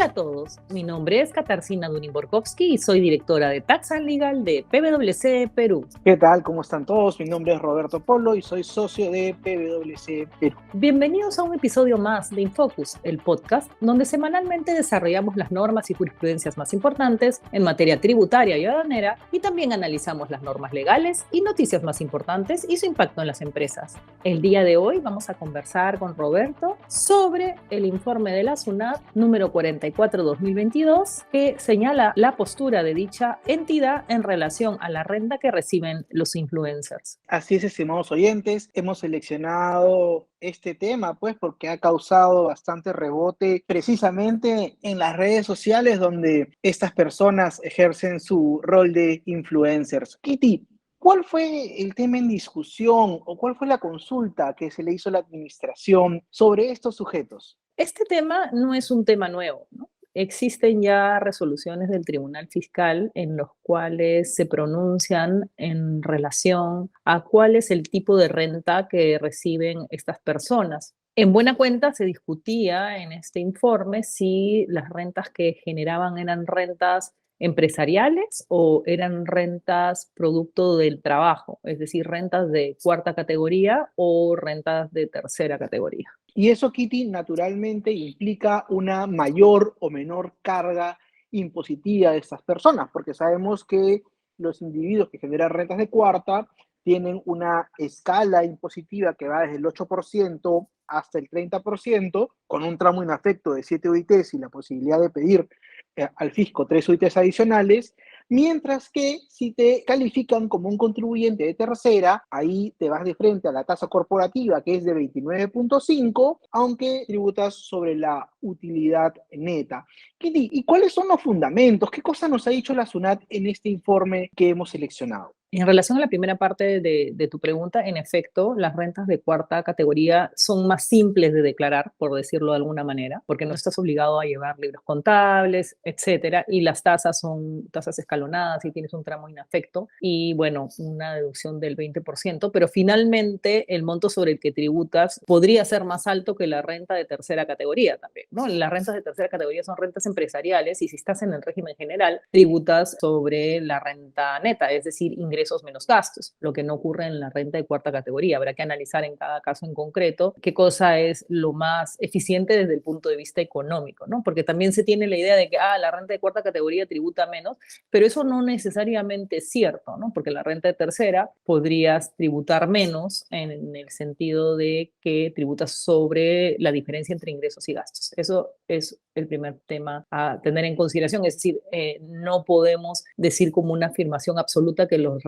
Hola a todos, mi nombre es Katarzyna Dunin-Borkowski y soy directora de Tax and Legal de PwC Perú. ¿Qué tal? ¿Cómo están todos? Mi nombre es Roberto Polo y soy socio de PwC Perú. Bienvenidos a un episodio más de Infocus, el podcast donde semanalmente desarrollamos las normas y jurisprudencias más importantes en materia tributaria y aduanera y también analizamos las normas legales y noticias más importantes y su impacto en las empresas. El día de hoy vamos a conversar con Roberto sobre el informe de la SUNAT número 44/2022 que señala la postura de dicha entidad en relación a la renta que reciben los influencers. Así es, estimados oyentes, hemos seleccionado este tema pues porque ha causado bastante rebote precisamente en las redes sociales donde estas personas ejercen su rol de influencers. Kitty, ¿cuál fue el tema en discusión o cuál fue la consulta que se le hizo a la administración sobre estos sujetos? Este tema no es un tema nuevo, ¿no? Existen ya resoluciones del Tribunal Fiscal en los cuales se pronuncian en relación a cuál es el tipo de renta que reciben estas personas. En buena cuenta se discutía en este informe si las rentas que generaban eran rentas empresariales o eran rentas producto del trabajo, es decir, rentas de cuarta categoría o rentas de tercera categoría. Y eso, Kitty, naturalmente implica una mayor o menor carga impositiva de estas personas, porque sabemos que los individuos que generan rentas de cuarta tienen una escala impositiva que va desde el 8% hasta el 30%, con un tramo inafecto de 7 UITs y la posibilidad de pedir al fisco 3 UITs adicionales. Mientras que si te califican como un contribuyente de tercera, ahí te vas de frente a la tasa corporativa que es de 29.5, aunque tributas sobre la utilidad neta. Kitty, ¿y cuáles son los fundamentos? ¿Qué cosa nos ha dicho la SUNAT en este informe que hemos seleccionado? En relación a la primera parte de tu pregunta, en efecto, las rentas de cuarta categoría son más simples de declarar, por decirlo de alguna manera, porque no estás obligado a llevar libros contables, etcétera, y las tasas son tasas escalonadas y tienes un tramo inafecto y, bueno, una deducción del 20%, pero finalmente el monto sobre el que tributas podría ser más alto que la renta de tercera categoría también, ¿no? Las rentas de tercera categoría son rentas empresariales y si estás en el régimen general, tributas sobre la renta neta, es decir, ingresos menos gastos, lo que no ocurre en la renta de cuarta categoría. Habrá que analizar en cada caso en concreto qué cosa es lo más eficiente desde el punto de vista económico, ¿no? Porque también se tiene la idea de que la renta de cuarta categoría tributa menos, pero eso no necesariamente es cierto, ¿no? Porque la renta de tercera podrías tributar menos en el sentido de que tributas sobre la diferencia entre ingresos y gastos. Eso es el primer tema a tener en consideración, es decir, no podemos decir como una afirmación absoluta que los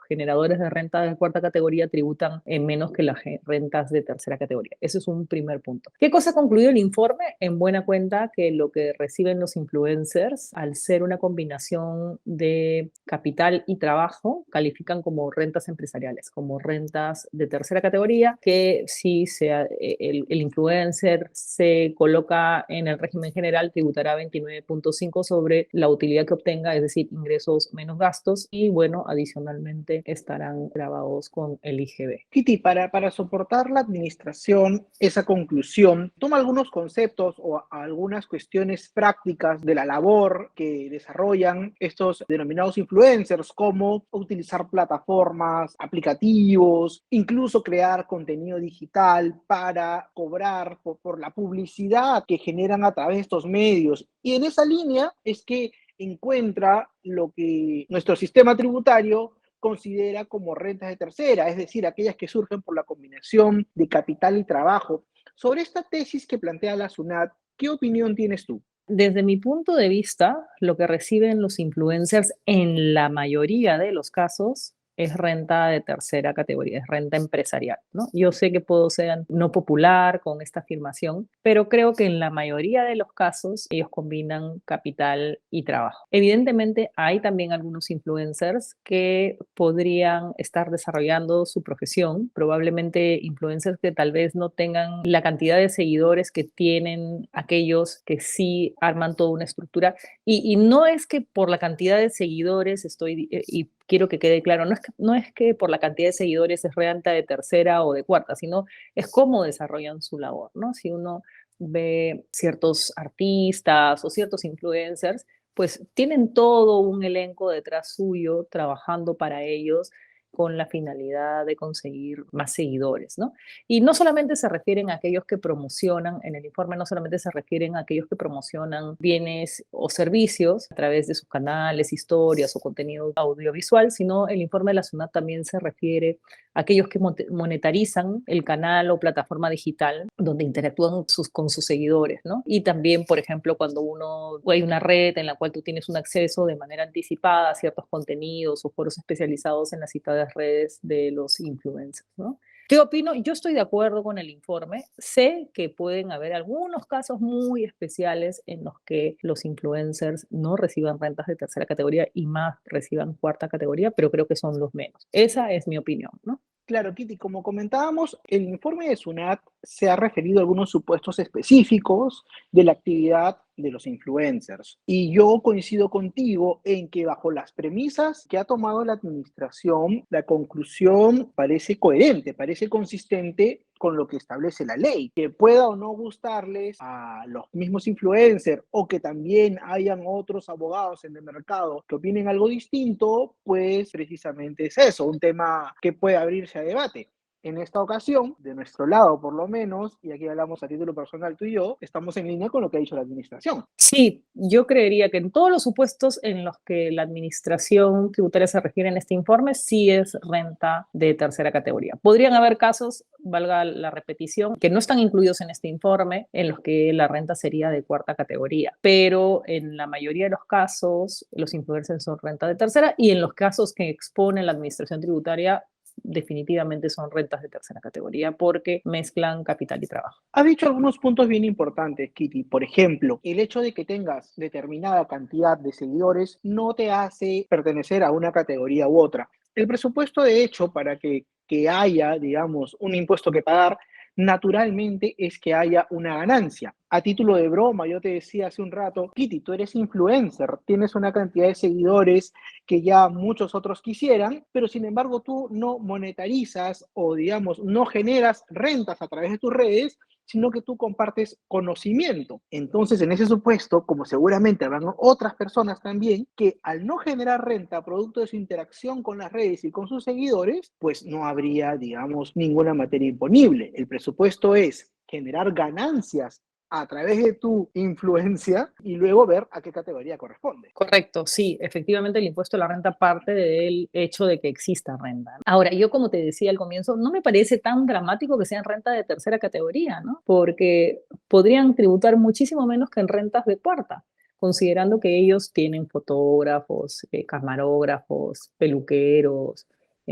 generadores de renta de cuarta categoría tributan menos que las rentas de tercera categoría. Ese es un primer punto. ¿Qué cosa concluyó el informe? En buena cuenta que lo que reciben los influencers, al ser una combinación de capital y trabajo, califican como rentas empresariales, como rentas de tercera categoría, que si el influencer se coloca en el régimen general, tributará 29.5 sobre la utilidad que obtenga, es decir, ingresos menos gastos, y bueno, adicionalmente estarán grabados con el IGB. Kitty, para soportar la administración esa conclusión, toma algunos conceptos o algunas cuestiones prácticas de la labor que desarrollan estos denominados influencers, como utilizar plataformas, aplicativos, incluso crear contenido digital para cobrar por la publicidad que generan a través de estos medios. Y en esa línea es que encuentra lo que nuestro sistema tributario considera como rentas de tercera, es decir, aquellas que surgen por la combinación de capital y trabajo. Sobre esta tesis que plantea la SUNAT, ¿qué opinión tienes tú? Desde mi punto de vista, lo que reciben los influencers en la mayoría de los casos es renta de tercera categoría, es renta empresarial, ¿no? Yo sé que puedo ser no popular con esta afirmación, pero creo que en la mayoría de los casos ellos combinan capital y trabajo. Evidentemente hay también algunos influencers que podrían estar desarrollando su profesión, probablemente influencers que tal vez no tengan la cantidad de seguidores que tienen aquellos que sí arman toda una estructura. Y no es que por la cantidad de seguidores y quiero que quede claro, no es que por la cantidad de seguidores es renta de tercera o de cuarta, sino es cómo desarrollan su labor, ¿no? Si uno ve ciertos artistas o ciertos influencers, pues tienen todo un elenco detrás suyo trabajando para ellos con la finalidad de conseguir más seguidores, ¿no? Y no solamente se refieren a aquellos que promocionan, en el informe no solamente se refieren a aquellos que promocionan bienes o servicios a través de sus canales, historias o contenido audiovisual, sino el informe de la SUNAT también se refiere a aquellos que monetarizan el canal o plataforma digital donde interactúan con sus seguidores, ¿no? Y también, por ejemplo, cuando hay una red en la cual tú tienes un acceso de manera anticipada a ciertos contenidos o foros especializados en las citadas redes de los influencers, ¿no? ¿Qué opino? Yo estoy de acuerdo con el informe. Sé que pueden haber algunos casos muy especiales en los que los influencers no reciban rentas de tercera categoría y más reciban cuarta categoría, pero creo que son los menos. Esa es mi opinión, ¿no? Claro, Kitty, como comentábamos, el informe de SUNAT se ha referido a algunos supuestos específicos de la actividad de los influencers. Y yo coincido contigo en que bajo las premisas que ha tomado la administración, la conclusión parece coherente, parece consistente con lo que establece la ley. Que pueda o no gustarles a los mismos influencers o que también hayan otros abogados en el mercado que opinen algo distinto, pues precisamente es eso, un tema que puede abrirse a debate. En esta ocasión, de nuestro lado por lo menos, y aquí hablamos a título personal tú y yo, estamos en línea con lo que ha dicho la administración. Sí, yo creería que en todos los supuestos en los que la administración tributaria se refiere en este informe, sí es renta de tercera categoría. Podrían haber casos, valga la repetición, que no están incluidos en este informe, en los que la renta sería de cuarta categoría, pero en la mayoría de los casos, los influencers son renta de tercera y en los casos que expone la administración tributaria, definitivamente son rentas de tercera categoría porque mezclan capital y trabajo. Has dicho algunos puntos bien importantes, Kitty. Por ejemplo, el hecho de que tengas determinada cantidad de seguidores no te hace pertenecer a una categoría u otra. El presupuesto, de hecho, para que haya, digamos, un impuesto que pagar, naturalmente es que haya una ganancia. A título de broma, yo te decía hace un rato, Kitty, tú eres influencer, tienes una cantidad de seguidores que ya muchos otros quisieran, pero sin embargo tú no monetarizas o, digamos, no generas rentas a través de tus redes, sino que tú compartes conocimiento. Entonces, en ese supuesto, como seguramente habrán otras personas también, que al no generar renta producto de su interacción con las redes y con sus seguidores, pues no habría, digamos, ninguna materia imponible. El presupuesto es generar ganancias a través de tu influencia y luego ver a qué categoría corresponde. Correcto, sí, efectivamente el impuesto a la renta parte del hecho de que exista renta. Ahora, yo como te decía al comienzo, no me parece tan dramático que sean renta de tercera categoría, ¿no? Porque podrían tributar muchísimo menos que en rentas de cuarta, considerando que ellos tienen fotógrafos, camarógrafos, peluqueros,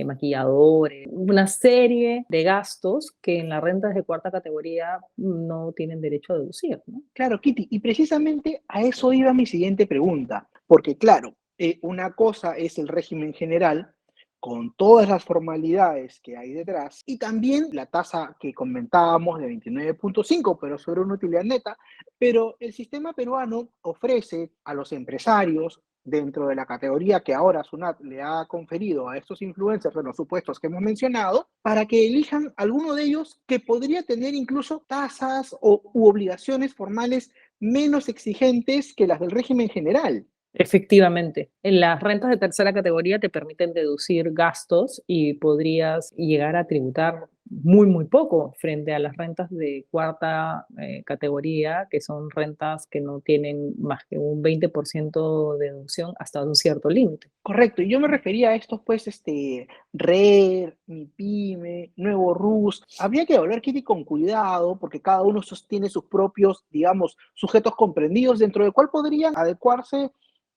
maquilladores, una serie de gastos que en las rentas de cuarta categoría no tienen derecho a deducir, ¿no? Claro, Kitty, y precisamente a eso iba mi siguiente pregunta, porque claro, una cosa es el régimen general con todas las formalidades que hay detrás y también la tasa que comentábamos de 29,5, pero sobre una utilidad neta, pero el sistema peruano ofrece a los empresarios dentro de la categoría que ahora SUNAT le ha conferido a estos influencers en los supuestos que hemos mencionado, para que elijan alguno de ellos que podría tener incluso tasas u obligaciones formales menos exigentes que las del régimen general. Efectivamente, en las rentas de tercera categoría te permiten deducir gastos y podrías llegar a tributar muy poco frente a las rentas de cuarta categoría, que son rentas que no tienen más que un 20% de deducción hasta un cierto límite. Correcto, y yo me refería a estos, pues, RER, MIPYME, Nuevo RUS. Habría que evaluar, Kitty, con cuidado, porque cada uno tiene sus propios, digamos, sujetos comprendidos, dentro del cual podrían adecuarse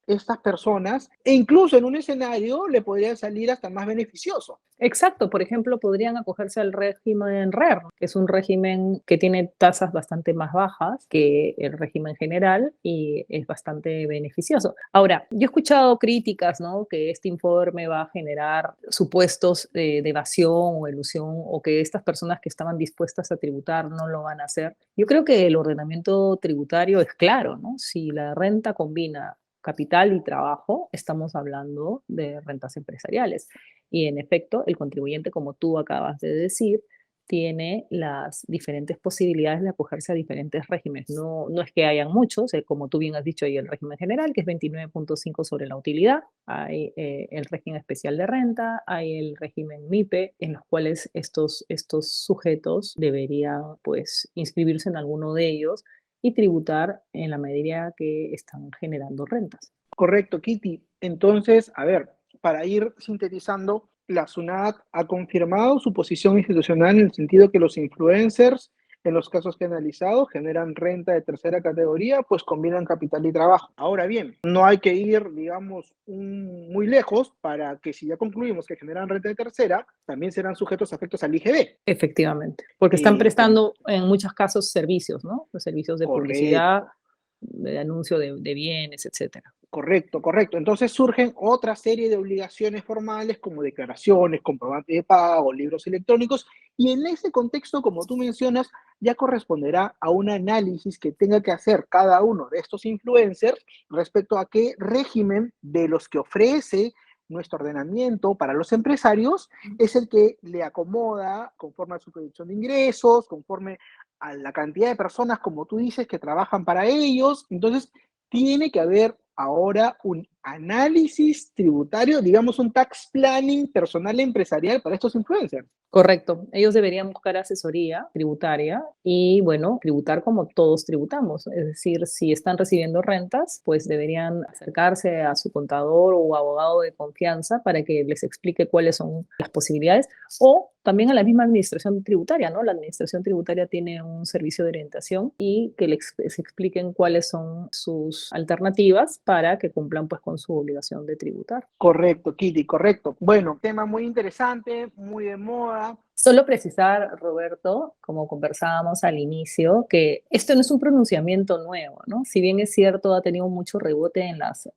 estas personas, e incluso en un escenario le podría salir hasta más beneficioso. Exacto, por ejemplo, podrían acogerse al régimen RER, que es un régimen que tiene tasas bastante más bajas que el régimen general y es bastante beneficioso. Ahora, yo he escuchado críticas, ¿no? Que este informe va a generar supuestos de evasión o elusión o que estas personas que estaban dispuestas a tributar no lo van a hacer. Yo creo que el ordenamiento tributario es claro, ¿no? Si la renta combina capital y trabajo, estamos hablando de rentas empresariales. Y en efecto, el contribuyente, como tú acabas de decir, tiene las diferentes posibilidades de acogerse a diferentes regímenes. No, no es que hayan muchos, como tú bien has dicho, hay el régimen general, que es 29.5 sobre la utilidad, hay el régimen especial de renta, hay el régimen MIPE, en los cuales estos sujetos deberían pues inscribirse en alguno de ellos y tributar en la medida que están generando rentas. Correcto, Kitty. Entonces, a ver, para ir sintetizando, la SUNAT ha confirmado su posición institucional en el sentido que los influencers, en los casos que he analizado, generan renta de tercera categoría, pues combinan capital y trabajo. Ahora bien, no hay que ir, digamos, muy lejos para que si ya concluimos que generan renta de tercera, también serán sujetos a efectos al IGB. Efectivamente, porque están prestando en muchos casos servicios, ¿no? Los servicios de publicidad, Correcto. de anuncio de bienes, etcétera. Correcto, correcto. Entonces surgen otra serie de obligaciones formales como declaraciones, comprobante de pago, libros electrónicos, y en ese contexto, como tú mencionas, ya corresponderá a un análisis que tenga que hacer cada uno de estos influencers respecto a qué régimen de los que ofrece nuestro ordenamiento para los empresarios es el que le acomoda conforme a su proyección de ingresos, conforme a la cantidad de personas, como tú dices, que trabajan para ellos. Entonces, tiene que haber ahora un análisis tributario, digamos un tax planning personal e empresarial para estos influencers. Correcto. Ellos deberían buscar asesoría tributaria y, bueno, tributar como todos tributamos. Es decir, si están recibiendo rentas, pues deberían acercarse a su contador o abogado de confianza para que les explique cuáles son las posibilidades, o también a la misma administración tributaria, ¿no? La administración tributaria tiene un servicio de orientación y que les expliquen cuáles son sus alternativas para que cumplan pues con su obligación de tributar. Correcto, Kitty, correcto. Bueno, tema muy interesante, muy de moda. Solo precisar, Roberto, como conversábamos al inicio, que esto no es un pronunciamiento nuevo, ¿no? Si bien es cierto, ha tenido mucho rebote en las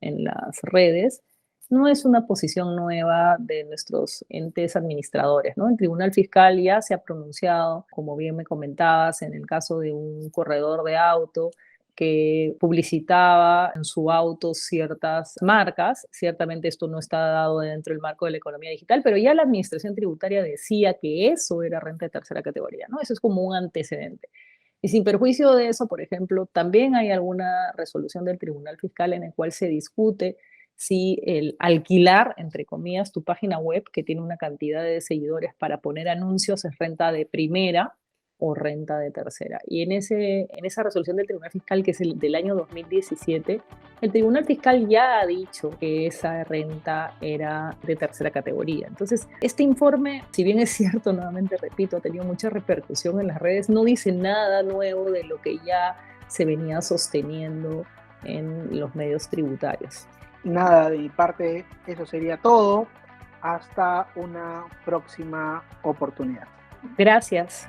redes, no es una posición nueva de nuestros entes administradores, ¿no? El Tribunal Fiscal ya se ha pronunciado, como bien me comentabas, en el caso de un corredor de auto que publicitaba en su auto ciertas marcas. Ciertamente esto no está dado dentro del marco de la economía digital, pero ya la administración tributaria decía que eso era renta de tercera categoría, ¿no? Eso es como un antecedente. Y sin perjuicio de eso, por ejemplo, también hay alguna resolución del Tribunal Fiscal en el cual se discute si el alquilar, entre comillas, tu página web que tiene una cantidad de seguidores para poner anuncios es renta de primera o renta de tercera. Y en esa resolución del Tribunal Fiscal, que es del año 2017, el Tribunal Fiscal ya ha dicho que esa renta era de tercera categoría. Entonces, este informe, si bien es cierto, nuevamente repito, ha tenido mucha repercusión en las redes, no dice nada nuevo de lo que ya se venía sosteniendo en los medios tributarios. Nada, de mi parte, eso sería todo. Hasta una próxima oportunidad. Gracias.